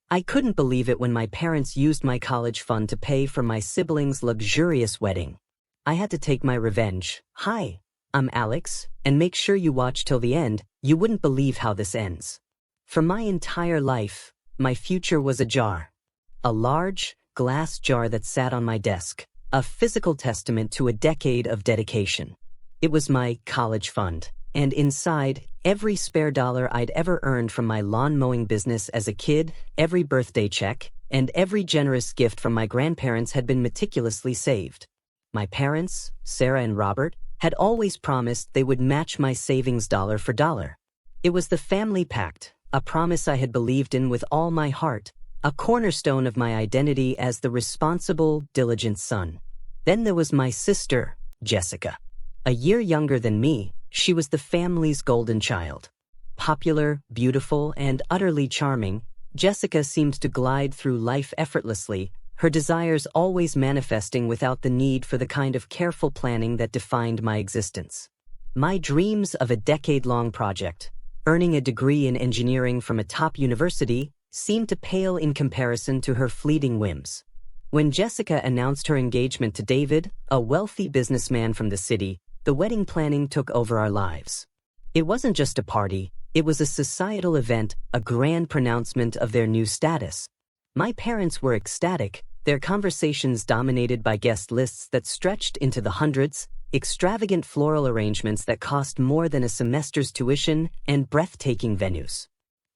I couldn't believe it when my parents used my college fund to pay for my siblings' luxurious wedding. I had to take my revenge. Hi, I'm Alex, and make sure you watch till the end. You wouldn't believe how this ends. For my entire life, my future was a jar. A large, glass jar that sat on my desk, a physical testament to a decade of dedication. It was my college fund, and inside, every spare dollar I'd ever earned from my lawn mowing business as a kid, every birthday check, and every generous gift from my grandparents had been meticulously saved. My parents, Sarah and Robert, had always promised they would match my savings dollar for dollar. It was the family pact, a promise I had believed in with all my heart, a cornerstone of my identity as the responsible, diligent son. Then there was my sister, Jessica. A year younger than me, she was the family's golden child. Popular, beautiful, and utterly charming, Jessica seemed to glide through life effortlessly, her desires always manifesting without the need for the kind of careful planning that defined my existence. My dreams of a decade-long project, earning a degree in engineering from a top university, seemed to pale in comparison to her fleeting whims. When Jessica announced her engagement to David, a wealthy businessman from the city, the wedding planning took over our lives. It wasn't just a party, it was a societal event, a grand pronouncement of their new status. My parents were ecstatic, their conversations dominated by guest lists that stretched into the hundreds, extravagant floral arrangements that cost more than a semester's tuition, and breathtaking venues.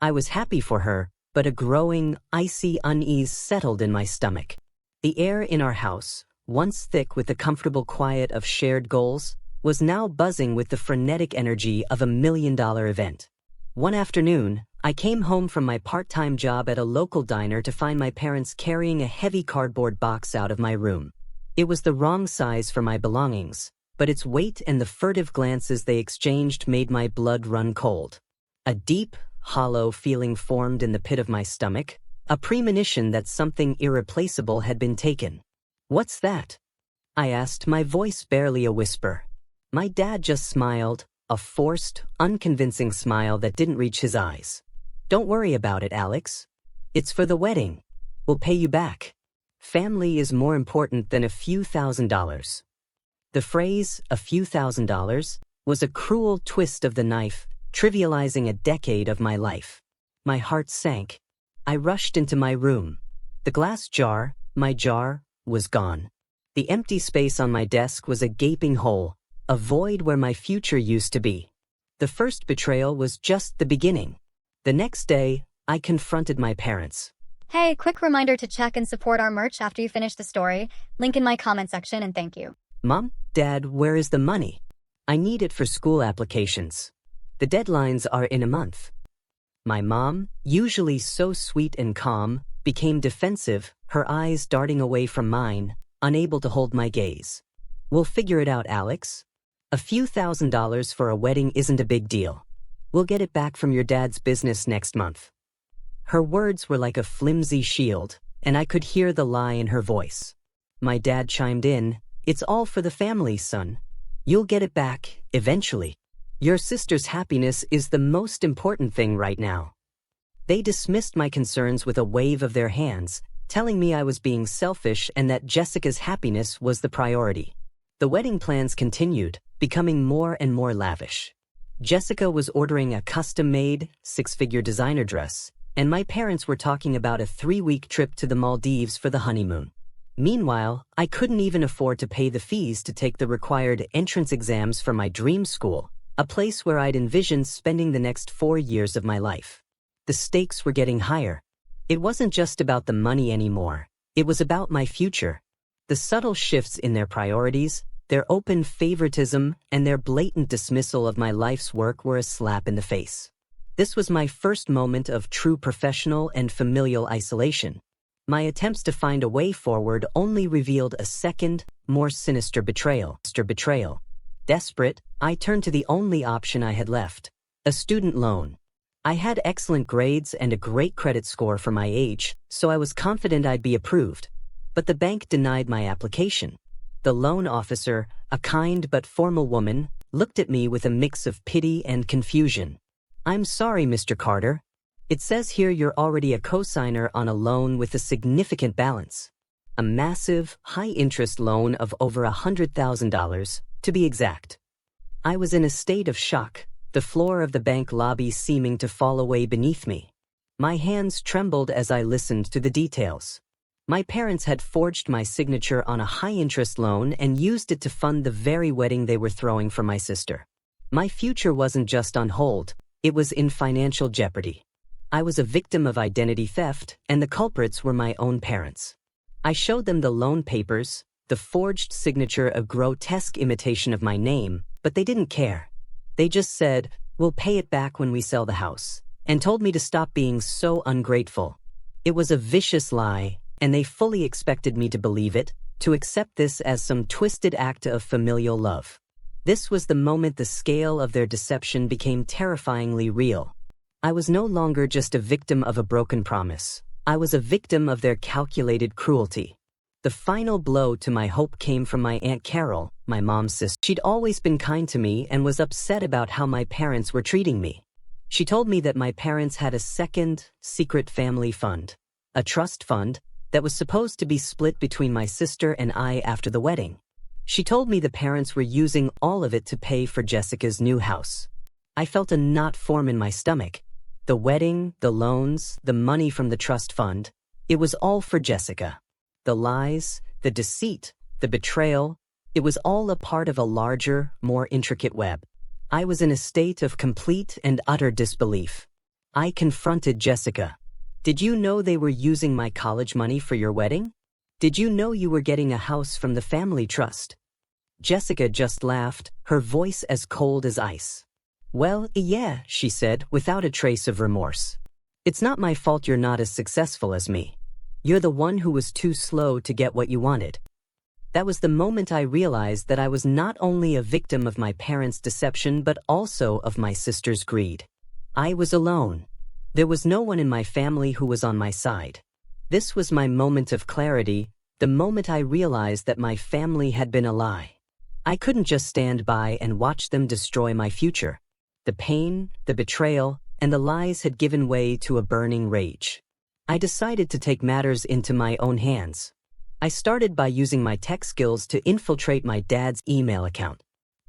I was happy for her, but a growing, icy unease settled in my stomach. The air in our house, once thick with the comfortable quiet of shared goals, was now buzzing with the frenetic energy of a million-dollar event. One afternoon, I came home from my part-time job at a local diner to find my parents carrying a heavy cardboard box out of my room. It was the wrong size for my belongings, but its weight and the furtive glances they exchanged made my blood run cold. A deep, hollow feeling formed in the pit of my stomach, a premonition that something irreplaceable had been taken. "What's that?" I asked, my voice barely a whisper. My dad just smiled, a forced, unconvincing smile that didn't reach his eyes. "Don't worry about it, Alex. It's for the wedding. We'll pay you back. Family is more important than a few $1,000s." The phrase, "a few $1,000s," was a cruel twist of the knife, trivializing a decade of my life. My heart sank. I rushed into my room. The glass jar, my jar, was gone. The empty space on my desk was a gaping hole, a void where my future used to be. The first betrayal was just the beginning. The next day, I confronted my parents. Hey, quick reminder to check and support our merch after you finish the story. Link in my comment section, and thank you. "Mom, Dad, where is the money? I need it for school applications. The deadlines are in a month." My mom, usually so sweet and calm, became defensive, her eyes darting away from mine, unable to hold my gaze. "We'll figure it out, Alex. A few $1,000s for a wedding isn't a big deal. We'll get it back from your dad's business next month." Her words were like a flimsy shield, and I could hear the lie in her voice. My dad chimed in, "It's all for the family, son. You'll get it back, eventually. Your sister's happiness is the most important thing right now." They dismissed my concerns with a wave of their hands, telling me I was being selfish and that Jessica's happiness was the priority. The wedding plans continued, becoming more and more lavish. Jessica was ordering a custom-made, six-figure designer dress, and my parents were talking about a 3-week trip to the Maldives for the honeymoon. Meanwhile, I couldn't even afford to pay the fees to take the required entrance exams for my dream school, a place where I'd envisioned spending the next 4 years of my life. The stakes were getting higher. It wasn't just about the money anymore. It was about my future. The subtle shifts in their priorities, their open favoritism, and their blatant dismissal of my life's work were a slap in the face. This was my first moment of true professional and familial isolation. My attempts to find a way forward only revealed a second, more sinister betrayal. Desperate, I turned to the only option I had left, a student loan. I had excellent grades and a great credit score for my age, so I was confident I'd be approved. But the bank denied my application. The loan officer, a kind but formal woman, looked at me with a mix of pity and confusion. "I'm sorry, Mr. Carter. It says here you're already a cosigner on a loan with a significant balance. A massive, high-interest loan of over $100,000, to be exact. I was in a state of shock, the floor of the bank lobby seeming to fall away beneath me. My hands trembled as I listened to the details. My parents had forged my signature on a high-interest loan and used it to fund the very wedding they were throwing for my sister. My future wasn't just on hold, it was in financial jeopardy. I was a victim of identity theft, and the culprits were my own parents. I showed them the loan papers, the forged signature a grotesque imitation of my name, but they didn't care. They just said, "We'll pay it back when we sell the house," and told me to stop being so ungrateful. It was a vicious lie, and they fully expected me to believe it, to accept this as some twisted act of familial love. This was the moment the scale of their deception became terrifyingly real. I was no longer just a victim of a broken promise. I was a victim of their calculated cruelty. The final blow to my hope came from my Aunt Carol, my mom's sister. She'd always been kind to me and was upset about how my parents were treating me. She told me that my parents had a second, secret family fund, a trust fund, that was supposed to be split between my sister and I after the wedding. She told me the parents were using all of it to pay for Jessica's new house. I felt a knot form in my stomach. The wedding, the loans, the money from the trust fund, it was all for Jessica. The lies, the deceit, the betrayal, it was all a part of a larger, more intricate web. I was in a state of complete and utter disbelief. I confronted Jessica. "Did you know they were using my college money for your wedding? Did you know you were getting a house from the family trust?" Jessica just laughed, her voice as cold as ice. "Well, yeah," she said, without a trace of remorse. "It's not my fault you're not as successful as me. You're the one who was too slow to get what you wanted." That was the moment I realized that I was not only a victim of my parents' deception but also of my sister's greed. I was alone. There was no one in my family who was on my side. This was my moment of clarity, the moment I realized that my family had been a lie. I couldn't just stand by and watch them destroy my future. The pain, the betrayal, and the lies had given way to a burning rage. I decided to take matters into my own hands. I started by using my tech skills to infiltrate my dad's email account.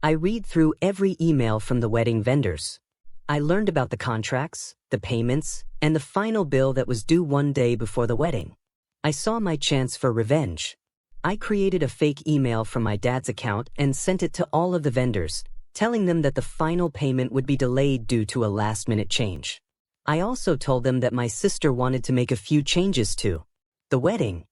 I read through every email from the wedding vendors. I learned about the contracts, the payments, and the final bill that was due one day before the wedding. I saw my chance for revenge. I created a fake email from my dad's account and sent it to all of the vendors, telling them that the final payment would be delayed due to a last-minute change. I also told them that my sister wanted to make a few changes to the wedding.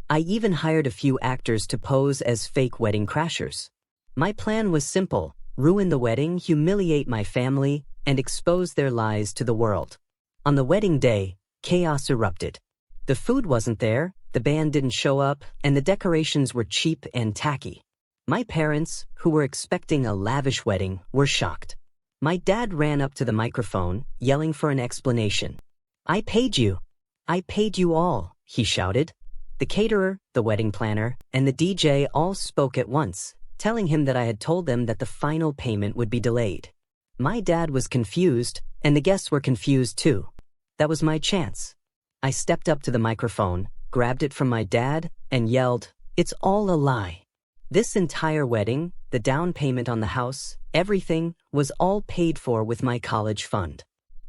I even hired a few actors to pose as fake wedding crashers. My plan was simple: ruin the wedding, humiliate my family, and expose their lies to the world. On the wedding day, chaos erupted. The food wasn't there, the band didn't show up, and the decorations were cheap and tacky. My parents, who were expecting a lavish wedding, were shocked. My dad ran up to the microphone, yelling for an explanation. "I paid you. I paid you all," he shouted. The caterer, the wedding planner, and the DJ all spoke at once, telling him that I had told them that the final payment would be delayed. My dad was confused, and the guests were confused too. That was my chance. I stepped up to the microphone, grabbed it from my dad, and yelled, "It's all a lie. This entire wedding, the down payment on the house, everything, was all paid for with my college fund."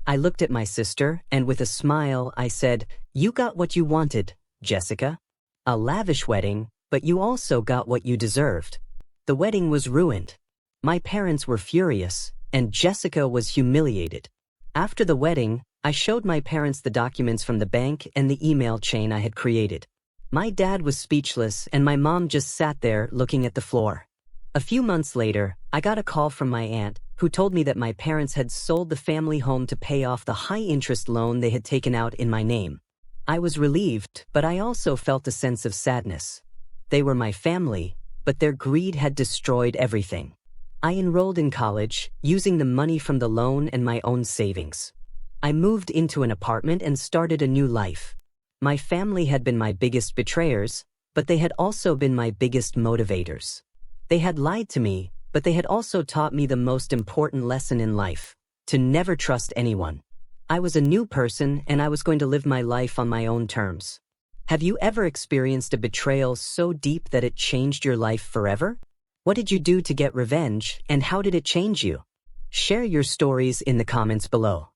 I looked at my sister, and with a smile, I said, "You got what you wanted, Jessica. A lavish wedding, but you also got what you deserved." The wedding was ruined. My parents were furious, and Jessica was humiliated. After the wedding, I showed my parents the documents from the bank and the email chain I had created. My dad was speechless, and my mom just sat there looking at the floor. A few months later, I got a call from my aunt, who told me that my parents had sold the family home to pay off the high-interest loan they had taken out in my name. I was relieved, but I also felt a sense of sadness. They were my family, but their greed had destroyed everything. I enrolled in college, using the money from the loan and my own savings. I moved into an apartment and started a new life. My family had been my biggest betrayers, but they had also been my biggest motivators. They had lied to me, but they had also taught me the most important lesson in life: to never trust anyone. I was a new person and I was going to live my life on my own terms. Have you ever experienced a betrayal so deep that it changed your life forever? What did you do to get revenge, and how did it change you? Share your stories in the comments below.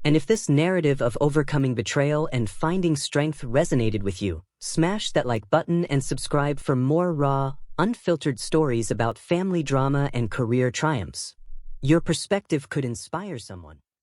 And if this narrative of overcoming betrayal and finding strength resonated with you, smash that like button and subscribe for more raw, unfiltered stories about family drama and career triumphs. Your perspective could inspire someone.